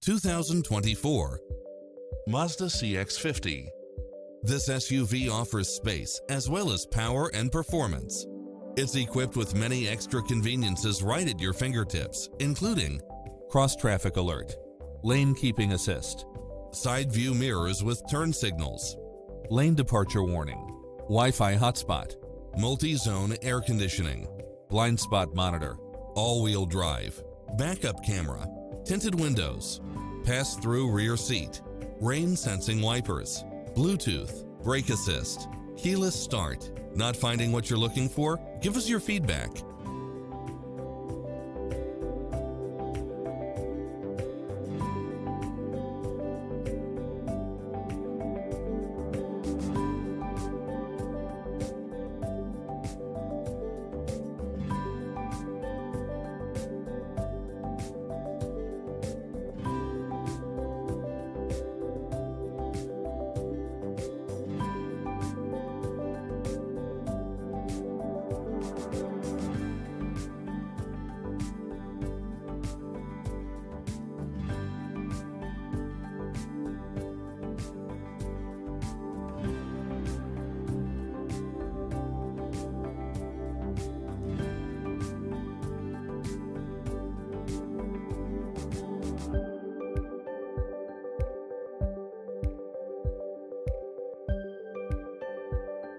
2024 Mazda CX-50. This SUV offers space as well as power and performance. It's equipped with many extra conveniences right at your fingertips, including cross-traffic alert, lane keeping assist, side view mirrors with turn signals, lane departure warning, Wi-Fi hotspot, multi-zone air conditioning, blind spot monitor, all-wheel drive, backup camera, tinted windows, pass-through rear seat, rain-sensing wipers, Bluetooth, brake assist, keyless start. Not finding what you're looking for? Give us your feedback.